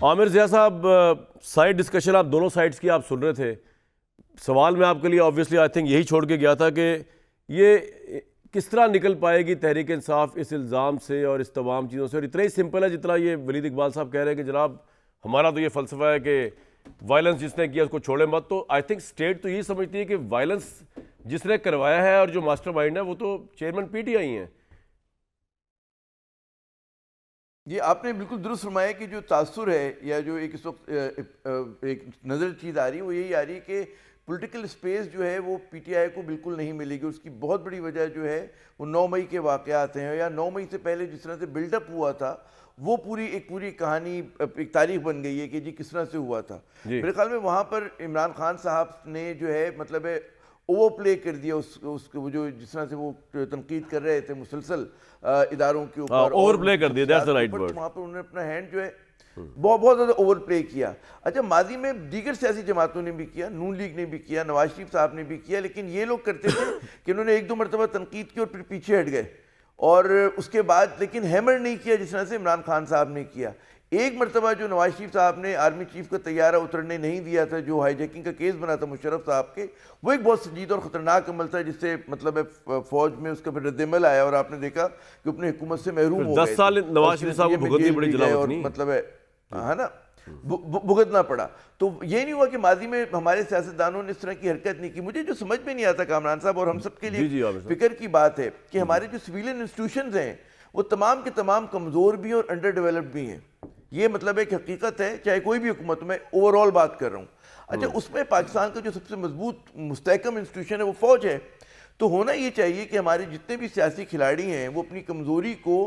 عامر ضیاء صاحب، side discussion آپ دونوں سائڈس کی آپ سن رہے تھے. سوال میں آپ کے لیے آبویسلی آئی تھنک یہی چھوڑ کے گیا تھا کہ یہ کس طرح نکل پائے گی تحریک انصاف اس الزام سے اور اس تمام چیزوں سے. اور اتنا ہی سمپل ہے جتنا یہ ولید اقبال صاحب کہہ رہے ہیں کہ جناب ہمارا تو یہ فلسفہ ہے کہ وائلنس جس نے کیا اس کو چھوڑے مت. تو آئی تھنک اسٹیٹ تو یہی سمجھتی ہے کہ وائلنس جس نے کروایا ہے اور جو ماسٹر مائنڈ ہے وہ تو چیئرمین پی ٹی آئی ہیں. یہ آپ نے بالکل درست فرمایا کہ جو تاثر ہے یا جو ایک اس وقت ایک نظر چیز آ رہی ہے وہ یہی آ رہی ہے کہ پولیٹیکل اسپیس جو ہے وہ پی ٹی آئی کو بالکل نہیں ملے گی. اس کی بہت بڑی وجہ جو ہے وہ 9 مئی کے واقعات ہیں, یا 9 مئی سے پہلے جس طرح سے بلڈ اپ ہوا تھا وہ پوری کہانی ایک تاریخ بن گئی ہے کہ جی کس طرح سے ہوا تھا. میرے خیال میں وہاں پر عمران خان صاحب نے جو ہے مطلب ہے اوور پلے کر دیا اس کو, جو جس طرح سے وہ تنقید کر رہے تھے مسلسل اداروں کے اوپر, اوور پلے کر دیا, دیٹس دی رائٹ ورڈ. وہاں پر انہوں نے اپنا ہینڈ جو ہے بہت زیادہ اوور پلے کیا. اچھا ماضی میں دیگر سیاسی جماعتوں نے بھی کیا, نون لیگ نے بھی کیا, نواز شریف صاحب نے بھی کیا, لیکن یہ لوگ کرتے تھے کہ انہوں نے 1-2 مرتبہ تنقید کی اور پھر پیچھے ہٹ گئے, اور اس کے بعد لیکن ہیمر نہیں کیا جس طرح سے عمران خان صاحب نے کیا. ایک مرتبہ جو نواز شریف صاحب نے آرمی چیف کا طیارہ اترنے نہیں دیا تھا, جو ہائی جیکنگ کا کیس بنا تھا مشرف صاحب کے, وہ ایک بہت سنجیدہ اور خطرناک عمل تھا جس سے مطلب فوج میں اس کا پھر رد عمل آیا اور آپ نے دیکھا کہ اپنی حکومت سے محروم ہو گئے. 10 سال نواز شریف صاحب کو بھگتنی بڑی جلاوطنی مطلب ہے نا بھگتنا پڑا. تو یہ نہیں ہوا کہ ماضی میں ہمارے سیاستدانوں نے اس طرح کی حرکت نہیں کی. مجھے جو سمجھ میں نہیں آتا کامران صاحب, اور ہم سب کے لیے فکر کی بات ہے کہ ہمارے جو سویلین انسٹیٹیوشنز ہیں وہ تمام کے تمام کمزور بھی اور انڈر ڈیولپڈ بھی ہیں. یہ مطلب ایک حقیقت ہے, چاہے کوئی بھی حکومت, میں اوور آل بات کر رہا ہوں. اچھا اس میں پاکستان کا جو سب سے مضبوط مستحکم انسٹیٹیوشن ہے وہ فوج ہے. تو ہونا یہ چاہیے کہ ہمارے جتنے بھی سیاسی کھلاڑی ہیں وہ اپنی کمزوری کو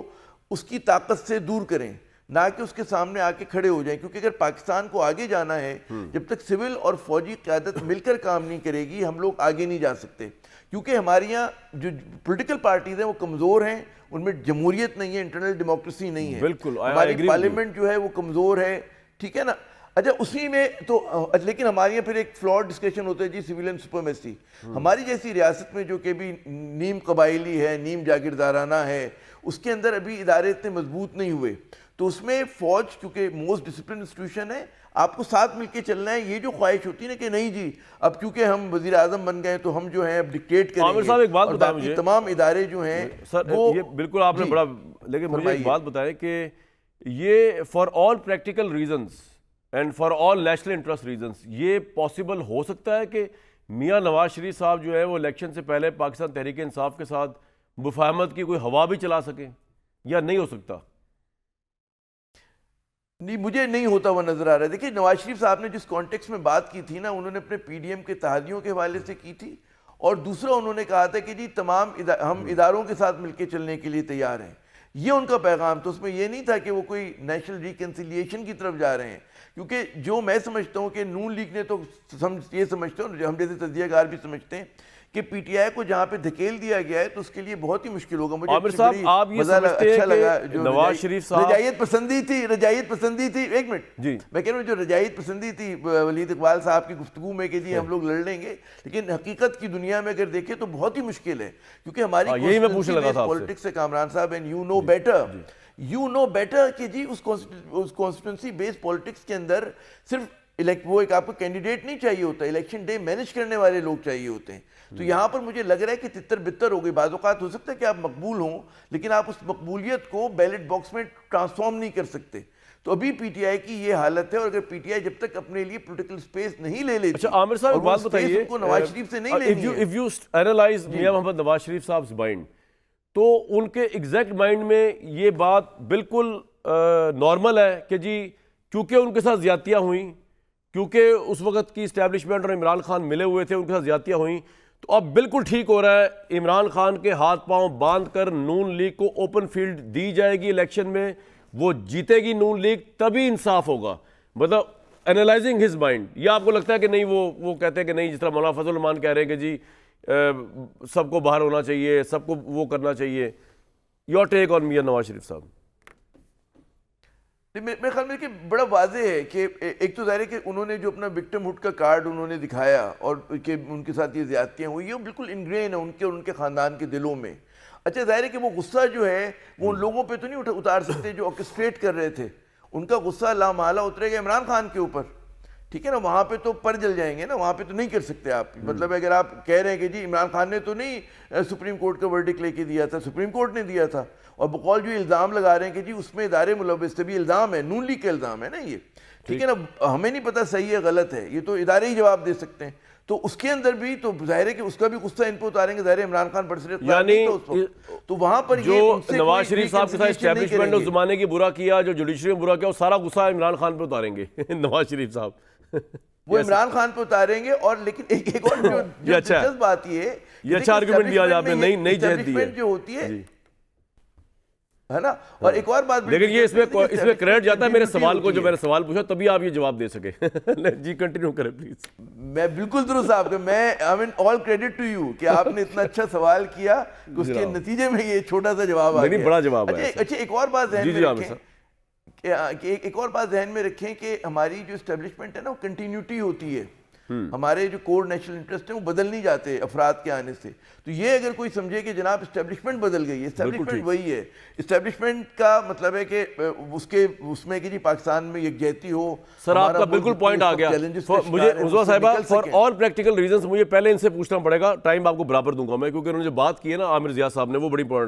اس کی طاقت سے دور کریں, نہ کہ اس کے سامنے آ کے کھڑے ہو جائیں. کیونکہ اگر پاکستان کو آگے جانا ہے, جب تک سول اور فوجی قیادت مل کر کام نہیں کرے گی ہم لوگ آگے نہیں جا سکتے. کیونکہ ہمارے یہاں جو پولیٹیکل پارٹیز ہیں وہ کمزور ہیں, ان میں جمہوریت نہیں ہے, انٹرنل ڈیموکریسی نہیں ہے. بالکل ہماری پارلیمنٹ جو ہے وہ کمزور ہے, ٹھیک ہے نا. اچھا اسی میں تو لیکن ہمارے یہاں پھر ایک فلاڈ ڈسکشن ہوتا ہے جی سویلین سپرمیسی. ہماری جیسی ریاست میں جو کہ بھی نیم قبائلی ہے, نیم جاگیردارانہ ہے, اس کے اندر ابھی ادارے اتنے مضبوط نہیں ہوئے. تو اس میں فوج کیونکہ موسٹ ڈسپلن انسٹیٹیوشن ہے, آپ کو ساتھ مل کے چلنا ہے. یہ جو خواہش ہوتی ہے نا کہ نہیں جی اب کیونکہ ہم وزیر اعظم بن گئے تو ہم جو ہیں اب ڈکٹیٹ کریں گے. عامر صاحب ایک بات بتائیں مجھے, تمام ادارے جو ہیں سر یہ بالکل آپ نے بڑا, لیکن مجھے ایک بات بتائیں کہ یہ for all practical reasons and for all national interest reasons یہ پاسبل ہو سکتا ہے کہ میاں نواز شریف صاحب جو ہے وہ الیکشن سے پہلے پاکستان تحریک انصاف کے ساتھ مفاہمت کی کوئی ہوا بھی چلا سکیں, یا نہیں ہو سکتا؟ نہیں, مجھے نہیں ہوتا وہ نظر آ رہا ہے. دیکھیے نواز شریف صاحب نے جس کانٹیکس میں بات کی تھی نا, انہوں نے اپنے پی ڈی ایم کے اتحادیوں کے حوالے سے کی تھی, اور دوسرا انہوں نے کہا تھا کہ جی تمام ہم اداروں کے ساتھ مل کے چلنے کے لیے تیار ہیں. یہ ان کا پیغام تو اس میں یہ نہیں تھا کہ وہ کوئی نیشنل ریکنسیلیشن کی طرف جا رہے ہیں. کیونکہ جو میں سمجھتا ہوں کہ نون لیگ نے تو یہ سمجھتا ہوں, ہم جیسے تجزیہ کار بھی سمجھتے ہیں کہ پی ٹی آئی کو جہاں پہ دھکیل دیا گیا ہے تو اس کے لیے بہت ہی مشکل ہوگا. مجھے عامر صاحب آپ یہ سمجھتے ہیں کہ نواز شریف صاحب رجائیت پسندی تھی, ایک منٹ جی میں کہہ رہا ہوں, جو رجائیت پسندی تھی ولید اقبال صاحب کی گفتگو میں کہ جی ہم لوگ لڑ لیں گے, لیکن حقیقت کی دنیا میں اگر دیکھیں تو بہت ہی مشکل ہے. کیونکہ ہماری پولیٹکس ہے کامران صاحب, اینڈ یو نو بیٹر کہ جی اس کانسٹیٹوئنسی بیس پولیٹکس کے اندر صرف وہ ایک آپ کو کینڈیڈیٹ نہیں چاہیے ہوتا, الیکشن ڈے مینج کرنے والے لوگ چاہیے ہوتے ہیں. تو یہاں پر مجھے لگ رہا ہے کہ تتر بتر ہو گئی. بعض اوقات ہو سکتا ہے کہ آپ مقبول ہوں, لیکن آپ اس مقبولیت کو بیلٹ باکس میں ٹرانسفارم نہیں کر سکتے. تو ابھی پی ٹی آئی کی یہ حالت ہے, اور اگر پی ٹی آئی جب تک اپنے لیے پولیٹیکل سپیس نہیں لے لیتی. اچھا عامر صاحب ایک بات بتائیے, کو نواز شریف سے نہیں لینی ہے. if you analyze میاں محمد نواز شریف صاحب مائنڈ, تو ان کے ایگزیکٹ مائنڈ میں یہ بات بالکل نارمل ہے کہ جی کیونکہ ان کے ساتھ زیادتیاں ہوئیں, کیونکہ اس وقت کی اسٹیبلشمنٹ اور عمران خان ملے ہوئے تھے, ان کے ساتھ زیادتیاں ہوئیں, تو اب بالکل ٹھیک ہو رہا ہے, عمران خان کے ہاتھ پاؤں باندھ کر نون لیگ کو اوپن فیلڈ دی جائے گی الیکشن میں, وہ جیتے گی نون لیگ, تبھی انصاف ہوگا. مطلب انالائزنگ ہز مائنڈ, یا آپ کو لگتا ہے کہ نہیں وہ کہتے ہیں کہ نہیں, جس طرح مولانا فضل الرحمان کہہ رہے ہیں کہ جی سب کو باہر ہونا چاہیے, سب کو وہ کرنا چاہیے. یور ٹیک آن میاں نواز شریف صاحب؟ میرے خیال میں کہ بڑا واضح ہے کہ ایک تو ظاہر ہے کہ انہوں نے جو اپنا وکٹم ہوڈ کا کارڈ انہوں نے دکھایا, اور کہ ان کے ساتھ یہ زیادتیاں ہوئی, یہ بالکل انگرین ہے ان کے اور ان کے خاندان کے دلوں میں. اچھا ظاہر ہے کہ وہ غصہ جو ہے وہ ان لوگوں پہ تو نہیں اتار سکتے جو آرکسٹریٹ کر رہے تھے, ان کا غصہ لامحالہ اترے گا عمران خان کے اوپر، ٹھیک ہے نا، وہاں پہ تو پر جل جائیں گے نا، وہاں پہ تو نہیں کر سکتے آپ، مطلب اگر آپ کہہ رہے ہیں کہ جی عمران خان نے تو نہیں سپریم کورٹ کا ورڈکٹ لے کے دیا تھا، سپریم کورٹ نے دیا تھا، اور بقول جو الزام لگا رہے ہیں کہ جی اس میں ادارے ملوث تھے، بھی الزام ہے، نون لیگ کا الزام ہے نا یہ، ٹھیک ہے نا، ہمیں نہیں پتہ صحیح ہے غلط ہے، یہ تو ادارے ہی جواب دے سکتے ہیں، تو اس کے اندر بھی تو ظاہر ہے کہ اس کا بھی غصہ ان پہ اتاریں گے، ظاہر ہے عمران خان یعنی تو وہاں پر جو نواز شریف صاحب کے ساتھ اسٹیبلشمنٹ نے اس زمانے کی برا کیا، جو جوڈیشری میں برا کیا، وہ سارا غصہ عمران خان پہ اتاریں گے نواز شریف صاحب، وہ عمران خان پہ اتاریں گے، اور لیکن ایک اور جو دلچسپ بات یہ ہے، یہ اچھا آرگومنٹ دیا آپ نے، نئی جہت دی ہے جو ہوتی ہے نا، اور ایک اور بات، لیکن یہ اس میں کریڈٹ جاتا ہے میرے سوال کو، جو میں نے سوال پوچھا تبھی آپ یہ جواب دے سکے، جی کنٹینیو کریں پلیز۔ میں بالکل درست آپ کا، میں آل کریڈٹ ٹو یو کہ آپ نے اتنا اچھا سوال کیا کہ اس کے نتیجے میں یہ چھوٹا سا جواب آ گیا۔ بڑا جواب ہے۔ اچھا ایک اور بات ذہن میں رکھیں، ایک اور بات ذہن میں رکھیں کہ ہماری جو اسٹیبلشمنٹ ہے نا، وہ کنٹینیوٹی ہوتی ہے، ہمارے جو کور نیشنل انٹرسٹ ہیں وہ بدل نہیں جاتے افراد کے آنے سے، تو یہ اگر کوئی سمجھے کہ جناب اسٹیبلشمنٹ بدل گئی ہے، اسٹیبلشمنٹ وہی ہے، اسٹیبلشمنٹ کا مطلب ہے کہ اس میں کہ جی پاکستان میں یکجہتی ہو۔ سر آپ کا بالکل پوائنٹ آ گیا، مجھے عزوہ صاحبہ فار آل پریکٹیکل ریزنز مجھے پہلے ان سے پوچھنا پڑے گا، ٹائم آپ کو برابر دوں گا میں، کیونکہ انہوں نے جو بات کی ہے نا عامر ضیاء صاحب نے، وہ بڑی امپورٹنٹ ہے۔